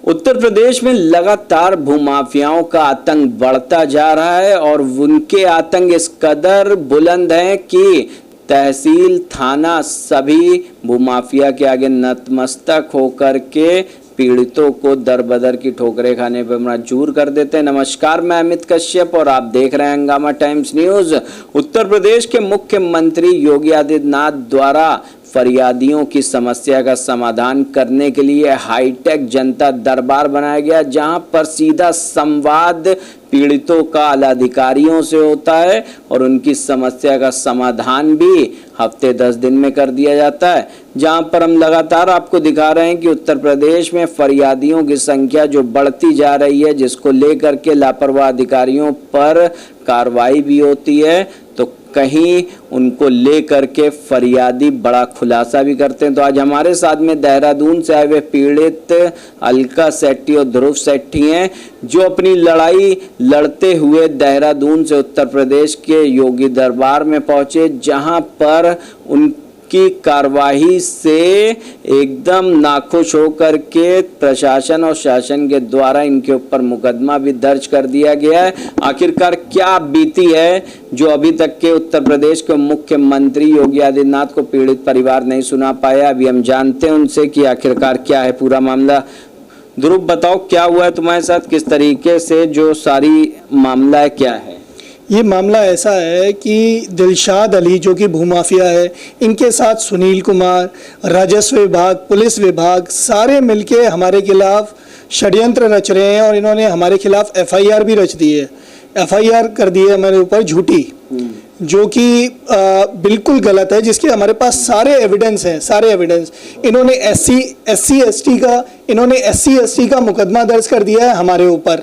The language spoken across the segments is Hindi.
उत्तर प्रदेश में लगातार भूमाफियाओं का आतंक बढ़ता जा रहा है और उनके आतंक इस कदर बुलंद है कि तहसील थाना सभी भूमाफिया के आगे नतमस्तक होकर के पीड़ितों को दर बदर की ठोकरें खाने पर मजबूर कर देते हैं। नमस्कार, मैं अमित कश्यप और आप देख रहे हैं हंगामा टाइम्स न्यूज। उत्तर प्रदेश के मुख्यमंत्री योगी आदित्यनाथ द्वारा फरियादियों की समस्या का समाधान करने के लिए हाईटेक जनता दरबार बनाया गया, जहां पर सीधा संवाद पीड़ितों का आला अधिकारियों से होता है और उनकी समस्या का समाधान भी हफ्ते 10 दिन में कर दिया जाता है। जहां पर हम लगातार आपको दिखा रहे हैं कि उत्तर प्रदेश में फरियादियों की संख्या जो बढ़ती जा रही है, जिसको लेकर के लापरवाह अधिकारियों पर कार्रवाई भी होती है, तो कहीं उनको लेकर के फरियादी बड़ा खुलासा भी करते हैं। तो आज हमारे साथ में देहरादून से आए हुए पीड़ित अलका सेट्टी और ध्रुव सेट्टी हैं, जो अपनी लड़ाई लड़ते हुए देहरादून से उत्तर प्रदेश के योगी दरबार में पहुंचे, जहां पर उनकी कार्रवाई से एकदम नाखुश होकर के प्रशासन और शासन के द्वारा इनके ऊपर मुकदमा भी दर्ज कर दिया गया है। आखिरकार क्या बीती है जो अभी तक के उत्तर प्रदेश के मुख्यमंत्री योगी आदित्यनाथ को पीड़ित परिवार नहीं सुना पाया, अभी हम जानते हैं उनसे कि आखिरकार क्या है पूरा मामला। ध्रुव, बताओ क्या हुआ है तुम्हारे साथ, किस तरीके से जो सारी मामला है, क्या है? ये मामला ऐसा है कि दिलशाद अली जो कि भूमाफिया है, इनके साथ सुनील कुमार, राजस्व विभाग, पुलिस विभाग सारे मिलके हमारे खिलाफ षड्यंत्र रच रहे हैं और इन्होंने हमारे खिलाफ एफआईआर भी रच दी है। एफआईआर कर दी है हमारे ऊपर झूठी, जो कि बिल्कुल गलत है, जिसके हमारे पास सारे एविडेंस हैं, सारे एविडेंस। इन्होंने एससी एसटी का मुकदमा दर्ज कर दिया है हमारे ऊपर।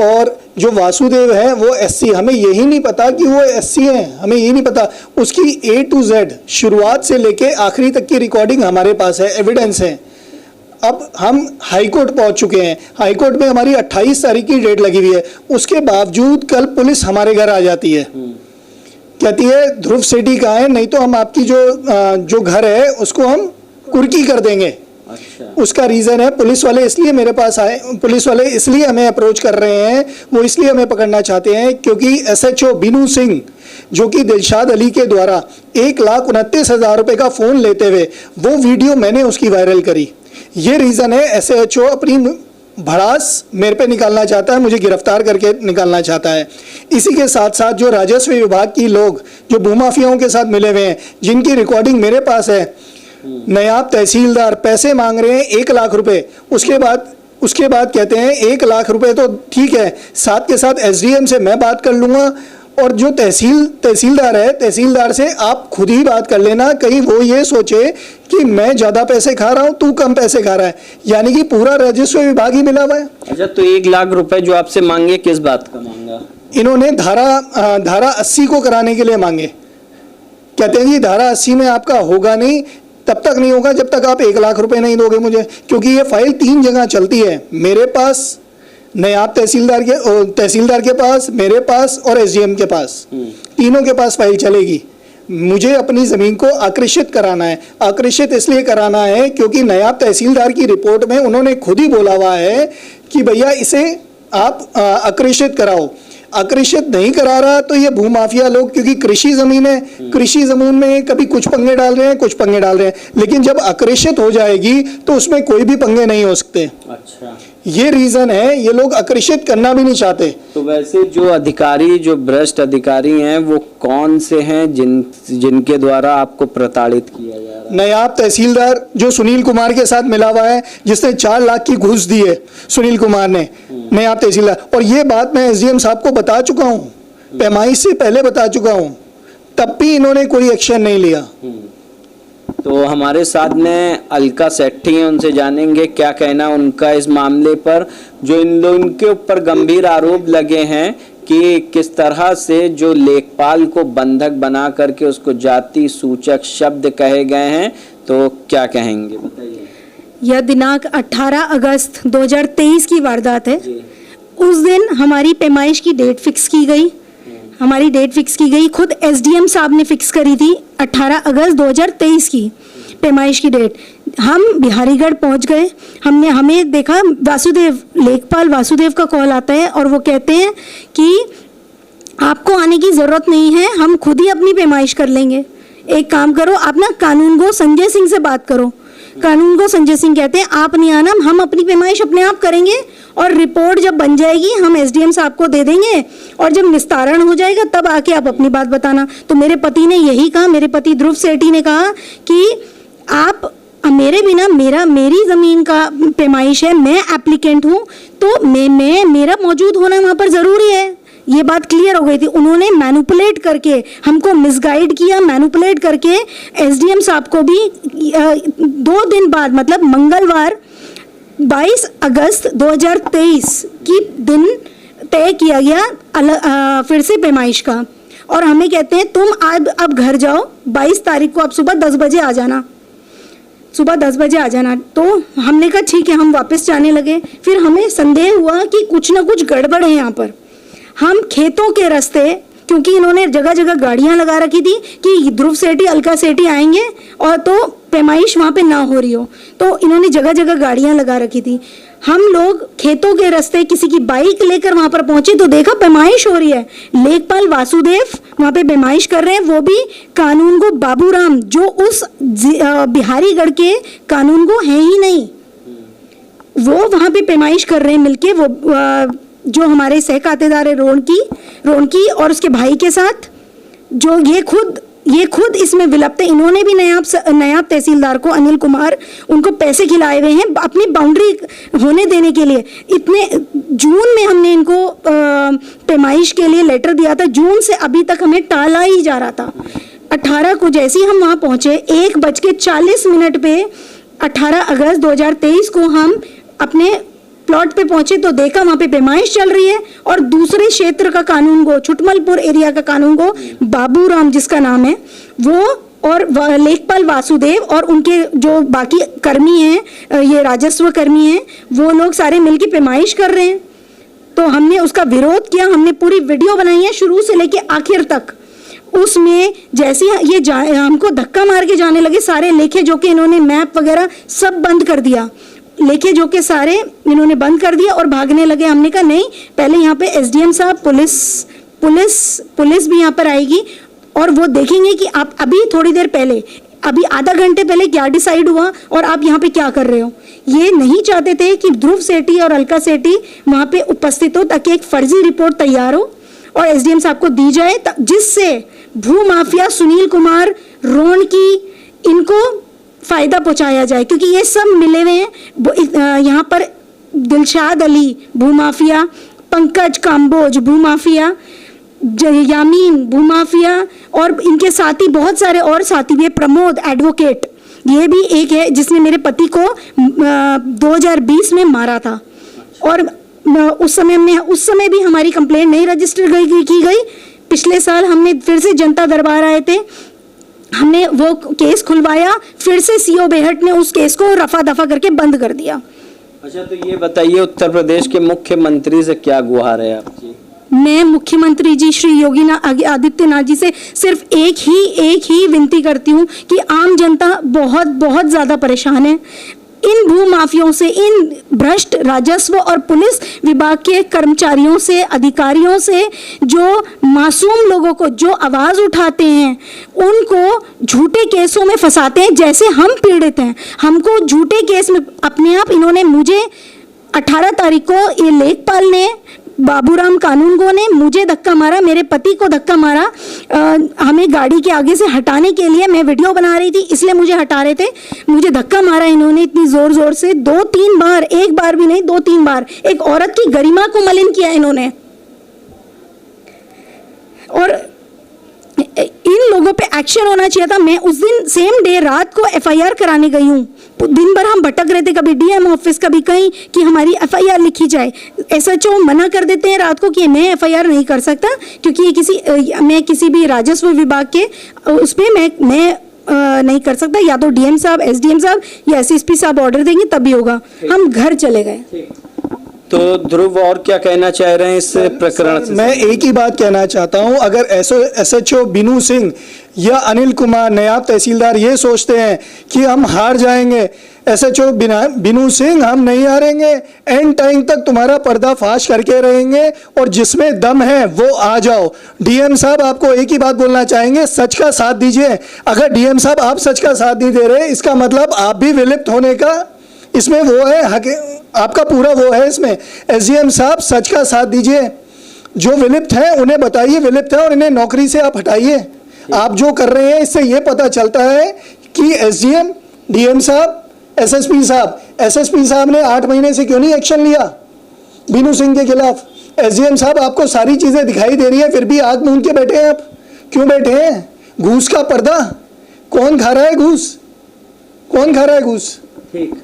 और जो वासुदेव है वो एससी, हमें यही नहीं पता कि वो एससी हैं, हमें यही नहीं पता। उसकी A to Z शुरुआत से लेके आखिरी तक की रिकॉर्डिंग हमारे पास है, एविडेंस है। अब हम हाई कोर्ट पहुंच चुके हैं, हाई कोर्ट में हमारी 28 तारीख की डेट लगी हुई है। उसके बावजूद कल पुलिस हमारे घर आ जाती है, कहती है ध्रुव सेठी कहाँ है, नहीं तो हम आपकी जो घर है उसको हम कुर्की कर देंगे। अच्छा। उसका रीजन है पुलिस वाले इसलिए मेरे पास आए, पुलिस वाले इसलिए हमें अप्रोच कर रहे हैं, वो इसलिए हमें पकड़ना चाहते हैं क्योंकि SHO बीनू सिंह जो कि दिलशाद अली के द्वारा 1,29,000 रुपए का फोन लेते हुए वो वीडियो मैंने उसकी वायरल करी। ये रीजन है, SHO अपनी भड़ास मेरे पे निकालना चाहता है, मुझे गिरफ्तार करके निकालना चाहता है। इसी के साथ साथ जो राजस्व विभाग की लोग जो भूमाफियाओं के साथ मिले हुए हैं, जिनकी रिकॉर्डिंग मेरे पास है, नायब तहसीलदार पैसे मांग रहे हैं 1 लाख रुपए, उसके बाद कहते हैं 1 लाख रुपए तो ठीक है, साथ के साथ SDM से मैं बात कर लूँगा और जो तहसीलदार है, तहसीलदार से आप खुद ही बात कर लेना, कहीं वो ये सोचे कि मैं ज़्यादा पैसे खा रहा हूँ, तू कम पैसे खा रहा है। यानी कि पूरा राजस्व विभाग ही मिला हुआ है। अच्छा, तो 1 लाख रुपए जो आपसे मांगे किस बात का मांगा? इन्होंने धारा 80 को कराने के लिए मांगे। कहते हैं कि धारा 80 में आपका होगा नहीं, तब तक नहीं होगा जब तक आप 1 लाख रुपए नहीं दोगे मुझे, क्योंकि ये फाइल 3 जगह चलती है, मेरे पास, नायब तहसीलदार के पास, मेरे पास और SDM के पास, तीनों के पास फाइल चलेगी। मुझे अपनी ज़मीन को आकृषित कराना है। आकृषित इसलिए कराना है क्योंकि नायब तहसीलदार की रिपोर्ट में उन्होंने खुद ही बोला हुआ है कि भैया इसे आप आकृषित कराओ। आकृषित नहीं करा रहा तो ये भूमाफिया लोग, क्योंकि कृषि जमीन है, कृषि जमीन में कभी कुछ पंगे डाल रहे हैं, कुछ पंगे डाल रहे हैं, लेकिन जब आकृषित हो जाएगी तो उसमें कोई भी पंगे नहीं हो सकते। अच्छा, ये रीजन है, ये लोग आकृषित करना भी नहीं चाहते। तो वैसे जो अधिकारी, जो भ्रष्ट अधिकारी हैं, वो कौन से हैं जिनके द्वारा आपको प्रताड़ित किया जा रहा है? नायब तहसीलदार जो सुनील कुमार के साथ मिला हुआ है, जिसने 4 लाख की घूस दी है सुनील कुमार ने, नायब तहसीलदार। और ये बात मैं SDM साहब को बता चुका हूँ, पैमाइश से पहले बता चुका हूँ, तब भी इन्होंने कोई एक्शन नहीं लिया। तो हमारे साथ में अलका सेट्टी हैं, उनसे जानेंगे क्या कहना उनका इस मामले पर, जो इन लोगों के ऊपर गंभीर आरोप लगे हैं कि किस तरह से जो लेखपाल को बंधक बना करके उसको जाति सूचक शब्द कहे गए हैं। तो क्या कहेंगे, बताइए। यह दिनांक 18 अगस्त 2023 की वारदात है। उस दिन हमारी पैमाइश की डेट फिक्स की गई, खुद SDM साहब ने फिक्स करी थी 18 अगस्त 2023 की। पैमाइश की डेट। हम बिहारीगढ़ पहुंच गए, हमें देखा वासुदेव, लेखपाल वासुदेव का कॉल आता है और वो कहते हैं कि आपको आने की ज़रूरत नहीं है, हम खुद ही अपनी पैमाइश कर लेंगे। एक काम करो, आप ना कानून गो संजय सिंह से बात करो। कानून को संजय सिंह कहते हैं आप नहीं आना, हम अपनी पैमाइश अपने आप करेंगे और रिपोर्ट जब बन जाएगी हम एसडीएम साहब को दे देंगे और जब निस्तारण हो जाएगा तब आके आप अपनी बात बताना। तो मेरे पति ने यही कहा, मेरे पति ध्रुव सेठी ने कहा कि आप मेरे बिना, मेरी ज़मीन का पैमाइश है, मैं एप्लीकेंट हूँ, तो मेरा मौजूद होना वहाँ पर ज़रूरी है। ये बात क्लियर हो गई थी। उन्होंने मैनिपुलेट करके हमको मिसगाइड किया, मैनिपुलेट करके एसडीएम साहब को भी 2 दिन बाद, मतलब मंगलवार 22 अगस्त 2023 की दिन तय किया गया फिर से पैमाइश का। और हमें कहते हैं तुम अब घर जाओ, 22 तारीख को आप सुबह 10 बजे आ जाना, सुबह 10 बजे आ जाना। तो हमने कहा ठीक है, हम वापस जाने लगे। फिर हमें संदेह हुआ कि कुछ ना कुछ गड़बड़ है यहाँ पर। हम खेतों के रास्ते, क्योंकि इन्होंने जगह जगह गाड़ियां लगा रखी थी कि ध्रुव सेठी, अलका सेठी आएंगे और तो पैमाइश वहाँ पे ना हो रही हो, तो इन्होंने जगह जगह गाड़ियां लगा रखी थी। हम लोग खेतों के रास्ते किसी की बाइक लेकर वहाँ पर पहुंचे तो देखा पैमाइश हो रही है। लेखपाल वासुदेव वहाँ पे पैमाइश कर रहे हैं, वो भी कानून गो बाबूराम, जो उस बिहारीगढ़ के कानून गो है ही नहीं, वो वहाँ पे पैमाइश कर रहे हैं मिलके। वो जो हमारे सह खातेदार है रोनकी और उसके भाई के साथ, जो ये खुद इसमें विलप्त है। इन्होंने भी नायब तहसीलदार को, अनिल कुमार, उनको पैसे खिलाए हुए हैं अपनी बाउंड्री होने देने के लिए। इतने जून में हमने इनको पैमाइश के लिए लेटर दिया था, जून से अभी तक हमें टाला ही जा रहा था। 18 को जैसे ही हम वहाँ पहुँचे, 1:40 पे 18 अगस्त 2023 को हम अपने प्लॉट पे पहुंचे तो देखा वहां पे पैमाइश चल रही है और दूसरे क्षेत्र का कानून गो, छुटमलपुर एरिया का कानून गो बाबूराम जिसका नाम है, वो और लेखपाल वासुदेव और उनके जो बाकी कर्मी हैं, ये राजस्व कर्मी हैं, वो लोग सारे मिलके पैमाइश कर रहे हैं। तो हमने उसका विरोध किया, हमने पूरी वीडियो बनाई है शुरू से लेके आखिर तक। उसमें जैसे ये हमको धक्का मार के जाने लगे, सारे लेखे जो कि इन्होंने मैप वगैरह सब बंद कर दिया, लेखे जो के सारे इन्होंने बंद कर दिया और भागने लगे। हमने कहा नहीं, पहले यहाँ पे एसडीएम साहब, पुलिस भी यहाँ पर आएगी और वो देखेंगे कि आप अभी थोड़ी देर पहले, अभी आधा घंटे पहले क्या डिसाइड हुआ और आप यहाँ पे क्या कर रहे हो। ये नहीं चाहते थे कि ध्रुव सेठी और अलका सेठी वहाँ पे उपस्थित हो, ताकि एक फर्जी रिपोर्ट तैयार हो और एसडीएम साहब को दी जाए, जिससे भू माफिया सुनील कुमार, रोनकी, इनको फायदा पहुंचाया जाए। क्योंकि ये सब मिले हुए हैं यहाँ पर। दिलशाद अली भूमाफिया, पंकज काम्बोज भूमाफिया, यामीन भूमाफिया और इनके साथी बहुत सारे और साथी भी, प्रमोद एडवोकेट, ये भी एक है जिसने मेरे पति को 2020 में मारा था। और उस समय भी हमारी कंप्लेंट नहीं रजिस्टर की गई। पिछले साल हमने फिर से जनता दरबार आए थे, हमने वो केस खुलवाया, फिर से सीओ बेहट ने उस केस को रफा दफा करके बंद कर दिया। अच्छा, तो ये बताइए, उत्तर प्रदेश के मुख्यमंत्री से क्या गुहार है आपकी? मैं मुख्यमंत्री जी श्री योगी आदित्यनाथ जी से सिर्फ एक ही विनती करती हूँ कि आम जनता बहुत ज़्यादा परेशान है इन भू माफियाओं से, इन भ्रष्ट राजस्व और पुलिस विभाग के कर्मचारियों से, अधिकारियों से, जो मासूम लोगों को जो आवाज़ उठाते हैं उनको झूठे केसों में फंसाते हैं। जैसे हम पीड़ित हैं, हमको झूठे केस में अपने आप इन्होंने, मुझे 18 तारीख को ये लेखपाल ने, बाबूराम कानूनगो ने मुझे धक्का मारा, मेरे पति को धक्का मारा। हमें गाड़ी के आगे से हटाने के लिए, मैं वीडियो बना रही थी इसलिए मुझे हटा रहे थे, मुझे धक्का मारा इन्होंने इतनी जोर से, 2-3 बार, एक बार भी नहीं 2-3 बार। एक औरत की गरिमा को मलिन किया इन्होंने। और इन लोगों पे एक्शन होना चाहिए था। मैं उस दिन सेम डे रात को एफआईआर कराने गई हूँ। दिन भर हम भटक रहे थे, कभी डीएम ऑफिस, कभी कहीं, कि हमारी एफआईआर लिखी जाए। एसएचओ मना कर देते हैं रात को कि मैं एफआईआर नहीं कर सकता, क्योंकि ये मैं किसी भी राजस्व विभाग के उस पर मैं नहीं कर सकता। या तो डीएम साहब, एसडीएम साहब या एसएसपी साहब ऑर्डर देंगे तभी होगा। हम घर चले गए। तो ध्रुव और क्या कहना चाह रहे हैं इस प्रकरण से? मैं एक ही बात कहना चाहता हूं, अगर एसएचओ बिनू सिंह या अनिल कुमार नायब तहसीलदार ये सोचते हैं कि हम हार जाएंगे, SHO बिनू सिंह हम नहीं हारेंगे, एंड टाइम तक तुम्हारा पर्दाफाश करके रहेंगे और जिसमें दम है वो आ जाओ। DM साहब आपको एक ही बात बोलना चाहेंगे, सच का साथ दीजिए। अगर DM साहब आप सच का साथ नहीं दे रहे, इसका मतलब आप भी विलिप्त होने का इसमें वो है, आपका पूरा वो है इसमें। SDM साहब सच का साथ दीजिए, जो विलिप्त हैं उन्हें बताइए विलिप्त है और इन्हें नौकरी से आप हटाइए। आप जो कर रहे हैं इससे ये पता चलता है कि SDM, DM साहब, SSP साहब ने 8 महीने से क्यों नहीं एक्शन लिया बीनू सिंह के खिलाफ। SDM साहब आपको सारी चीजें दिखाई दे रही है, फिर भी आग मूंद के बैठे हैं आप, क्यों बैठे हैं? घूस का पर्दा, कौन खा रहा है घूस, कौन खा रहा है घूस? ठीक,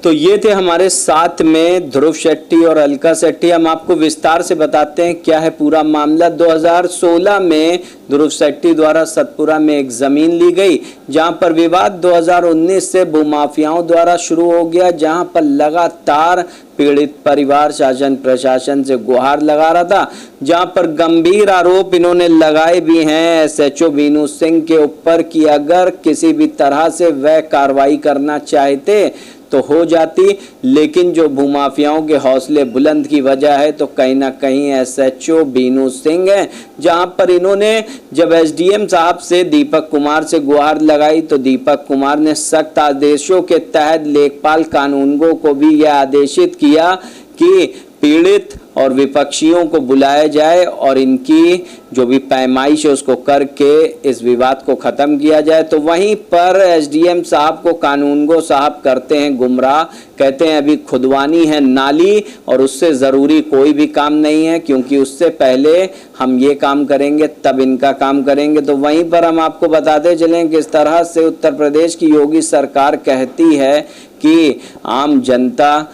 तो ये थे हमारे साथ में ध्रुव शेट्टी और अलका शेट्टी। हम आपको विस्तार से बताते हैं क्या है पूरा मामला। 2016 में ध्रुव शेट्टी द्वारा सतपुरा में एक जमीन ली गई, जहां पर विवाद 2019 से भूमाफियाओं द्वारा शुरू हो गया, जहां पर लगातार पीड़ित परिवार शासन प्रशासन से गुहार लगा रहा था, जहां पर गंभीर आरोप इन्होंने लगाए भी हैं SHO बीनू सिंह के ऊपर कि अगर किसी भी तरह से वह कार्रवाई करना चाहते तो हो जाती, लेकिन जो भूमाफियाओं के हौसले बुलंद की वजह है तो कहीं ना कहीं SHO बीनू सिंह है। जहां पर इन्होंने जब SDM साहब से दीपक कुमार से गुहार लगाई तो दीपक कुमार ने सख्त आदेशों के तहत लेखपाल कानूनगो को भी यह आदेशित किया कि पीड़ित और विपक्षियों को बुलाया जाए और इनकी जो भी पैमाइश है उसको करके इस विवाद को ख़त्म किया जाए। तो वहीं पर SDM साहब को कानूनगो साहब करते हैं गुमराह, कहते हैं अभी खुदवानी है नाली और उससे ज़रूरी कोई भी काम नहीं है, क्योंकि उससे पहले हम ये काम करेंगे तब इनका काम करेंगे। तो वहीं पर हम आपको बताते चलें किस तरह से उत्तर प्रदेश की योगी सरकार कहती है कि आम जनता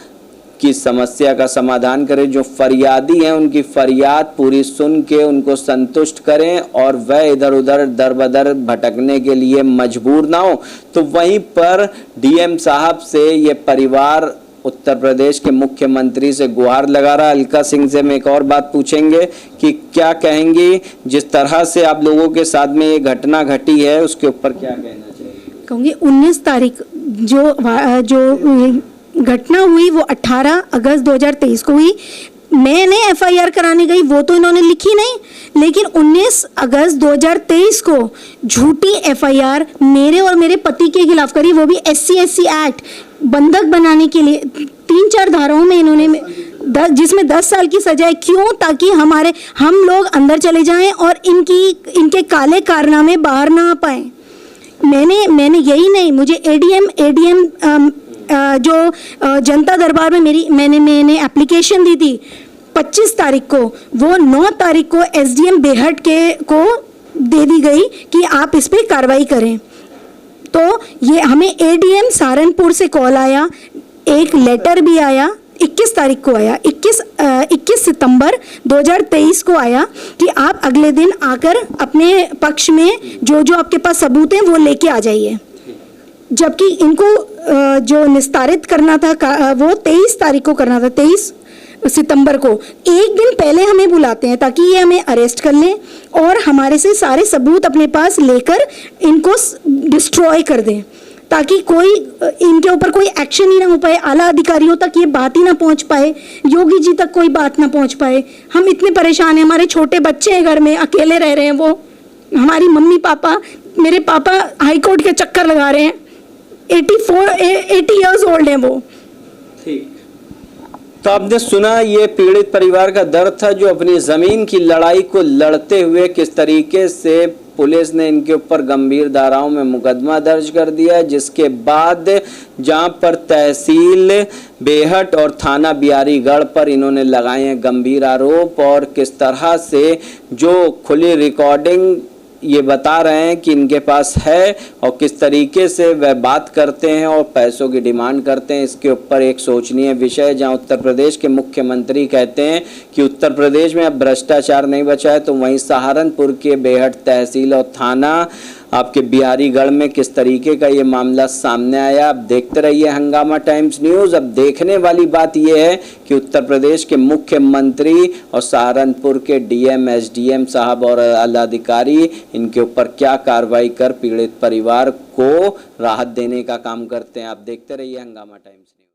की समस्या का समाधान करें, जो फरियादी हैं उनकी फरियाद पूरी सुन के उनको संतुष्ट करें और वह इधर उधर दर बदर भटकने के लिए मजबूर ना हो। तो वहीं पर DM साहब से ये परिवार उत्तर प्रदेश के मुख्यमंत्री से गुहार लगा रहा। अलका सिंह से हम एक और बात पूछेंगे कि क्या कहेंगी, जिस तरह से आप लोगों के साथ में ये घटना घटी है उसके ऊपर क्या कहना चाहिए? कहूँगी 19 तारीख जो घटना हुई वो 18 अगस्त 2023 को हुई। मैंने FIR कराने गई, वो तो इन्होंने लिखी नहीं, लेकिन 19 अगस्त 2023 को झूठी FIR मेरे और मेरे पति के खिलाफ करी, वो भी SC एक्ट बंधक बनाने के लिए 3-4 धाराओं में इन्होंने जिसमें 10 साल की सजा है। क्यों? ताकि हम लोग अंदर चले जाएं और इनके काले कारनामे बाहर ना आ पाए। मैंने यही नहीं, मुझे ADM जो जनता दरबार में मैंने एप्लीकेशन दी थी 25 तारीख को, वो 9 तारीख को SDM बेहट को दे दी गई कि आप इस पे कार्रवाई करें। तो ये हमें ADM सहारनपुर से कॉल आया, एक लेटर भी आया 21 तारीख को आया, 21 सितंबर 2023 को आया कि आप अगले दिन आकर अपने पक्ष में जो आपके पास सबूत हैं वो लेके आ जाइए। जबकि इनको जो निस्तारित करना था वो 23 तारीख को करना था, 23 सितंबर को। एक दिन पहले हमें बुलाते हैं ताकि ये हमें अरेस्ट कर लें और हमारे से सारे सबूत अपने पास लेकर इनको डिस्ट्रॉय कर दें, ताकि कोई इनके ऊपर कोई एक्शन ही ना हो पाए, आला अधिकारियों तक ये बात ही ना पहुंच पाए, योगी जी तक कोई बात ना पहुंच पाए। हम इतने परेशान हैं, हमारे छोटे बच्चे हैं घर में, अकेले रह रहे हैं वो, हमारी मम्मी पापा, मेरे पापा हाई कोर्ट के चक्कर लगा रहे हैं, 80 इयर्स ओल्ड है वो। ठीक, तो आपने सुना ये पीड़ित परिवार का दर्द था, जो अपनी जमीन की लड़ाई को लड़ते हुए किस तरीके से पुलिस ने इनके ऊपर गंभीर धाराओं में मुकदमा दर्ज कर दिया, जिसके बाद जहां पर तहसील बेहट और थाना बिहारीगढ़ पर इन्होंने लगाए हैं गंभीर आरोप, और किस तरह से जो खुली रिकॉर्डिंग ये बता रहे हैं कि इनके पास है और किस तरीके से वह बात करते हैं और पैसों की डिमांड करते हैं। इसके ऊपर एक सोचनीय विषय, जहां उत्तर प्रदेश के मुख्यमंत्री कहते हैं कि उत्तर प्रदेश में अब भ्रष्टाचार नहीं बचा है, तो वहीं सहारनपुर के बेहट तहसील और थाना आपके बिहारीगढ़ में किस तरीके का ये मामला सामने आया। आप देखते रहिए हंगामा टाइम्स न्यूज़। अब देखने वाली बात यह है कि उत्तर प्रदेश के मुख्यमंत्री और सहारनपुर के डीएम एसडीएम साहब और आलाधिकारी इनके ऊपर क्या कार्रवाई कर पीड़ित परिवार को राहत देने का काम करते हैं। आप देखते रहिए हंगामा टाइम्स न्यूज़।